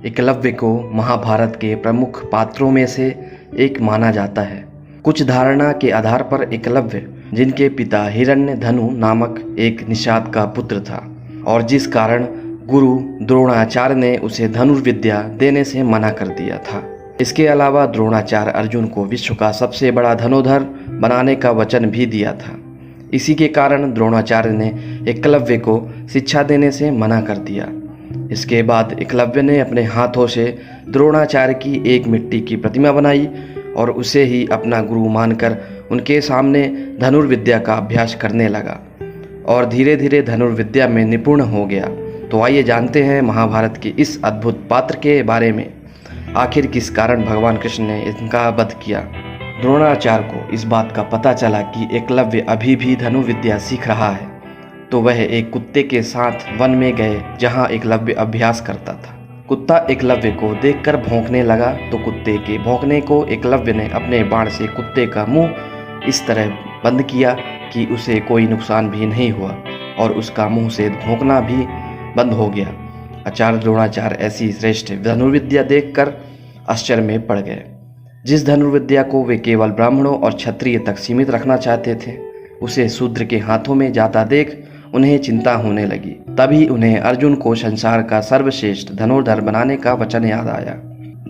एकलव्य को महाभारत के प्रमुख पात्रों में से एक माना जाता है। कुछ धारणा के आधार पर एकलव्य, जिनके पिता हिरण्यधनु नामक एक निषाद का पुत्र था और जिस कारण गुरु द्रोणाचार्य ने उसे धनुर्विद्या देने से मना कर दिया था। इसके अलावा द्रोणाचार्य अर्जुन को विश्व का सबसे बड़ा धनुर्धर बनाने का वचन भी दिया था। इसी के कारण द्रोणाचार्य ने एकलव्य को शिक्षा देने से मना कर दिया। इसके बाद एकलव्य ने अपने हाथों से द्रोणाचार्य की एक मिट्टी की प्रतिमा बनाई और उसे ही अपना गुरु मानकर उनके सामने धनुर्विद्या का अभ्यास करने लगा और धीरे धीरे धनुर्विद्या में निपुण हो गया। तो आइए जानते हैं महाभारत के इस अद्भुत पात्र के बारे में। आखिर किस कारण भगवान कृष्ण ने इनका वध किया। द्रोणाचार्य को इस बात का पता चला कि एकलव्य अभी भी धनुर्विद्या सीख रहा है, तो वह एक कुत्ते के साथ वन में गए जहां एकलव्य अभ्यास करता था। कुत्ता एकलव्य को देखकर भौंकने लगा, तो कुत्ते के भौंकने को एकलव्य ने अपने बाण से कुत्ते का मुंह इस तरह बंद किया कि उसे कोई नुकसान भी नहीं हुआ और उसका मुंह से भौंकना भी बंद हो गया। आचार्य द्रोणाचार्य ऐसी श्रेष्ठ धनुर्विद्या देखकर आश्चर्य में पड़ गए। जिस धनुर्विद्या को वे केवल ब्राह्मणों और क्षत्रिय तक सीमित रखना चाहते थे, उसे शूद्र के हाथों में जाता देख उन्हें चिंता होने लगी। तभी उन्हें अर्जुन को संसार का सर्वश्रेष्ठ धनुर्धर बनाने का वचन याद आया।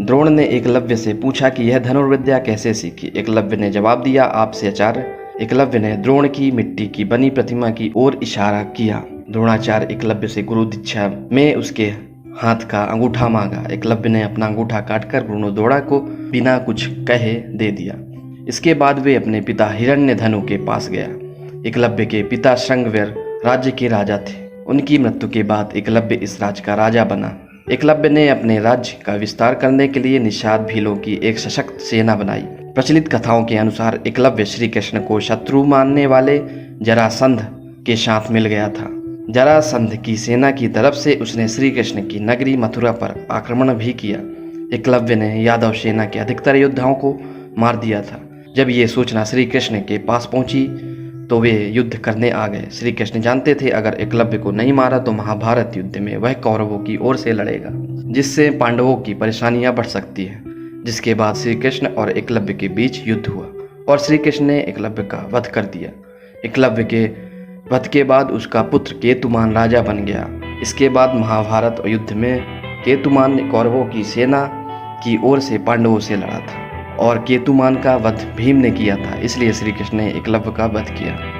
द्रोण ने एकलव्य से पूछा कि यह धनुर्विद्या कैसे सीखी। एकलव्य ने जवाब दिया, आपसे आचार्य। एकलव्य ने द्रोण की मिट्टी की बनी प्रतिमा की ओर इशारा किया। द्रोणाचार्य एकलव्य से गुरु दीक्षा में उसके हाथ का अंगूठा मांगा। एकलव्य ने अपना अंगूठा काटकर गुरु द्रोण को बिना कुछ कहे दे दिया। इसके बाद वे अपने पिता हिरण्यधनु के पास गया। एकलव्य के पिता श्रृंगवीर राज्य के राजा थे। उनकी मृत्यु के बाद एकलव्य इस राज्य का राजा बना। एकलव्य ने अपने राज्य का विस्तार करने के लिए निषाद भीलों की एक सशक्त सेना बनाई। प्रचलित कथाओं के अनुसार एकलव्य श्री कृष्ण को शत्रु मानने वाले जरासंध के साथ मिल गया था। जरासंध की सेना की तरफ से उसने श्री कृष्ण की नगरी मथुरा पर आक्रमण भी किया। एकलव्य ने यादव सेना के अधिकतर योद्धाओं को मार दिया था। जब ये सूचना श्री कृष्ण के पास पहुंची तो वे युद्ध करने आ गए। श्री कृष्ण जानते थे अगर एकलव्य को नहीं मारा तो महाभारत युद्ध में वह कौरवों की ओर से लड़ेगा, जिससे पांडवों की परेशानियां बढ़ सकती हैं। जिसके बाद श्री कृष्ण और एकलव्य के बीच युद्ध हुआ और श्री कृष्ण ने एकलव्य का वध कर दिया। एकलव्य के वध के बाद उसका पुत्र केतुमान राजा बन गया। इसके बाद महाभारत युद्ध में केतुमान ने कौरवों की सेना की ओर से पांडवों से लड़ा था और केतुमान का वध भीम ने किया था। इसलिए श्री कृष्ण ने एकलव्य का वध किया।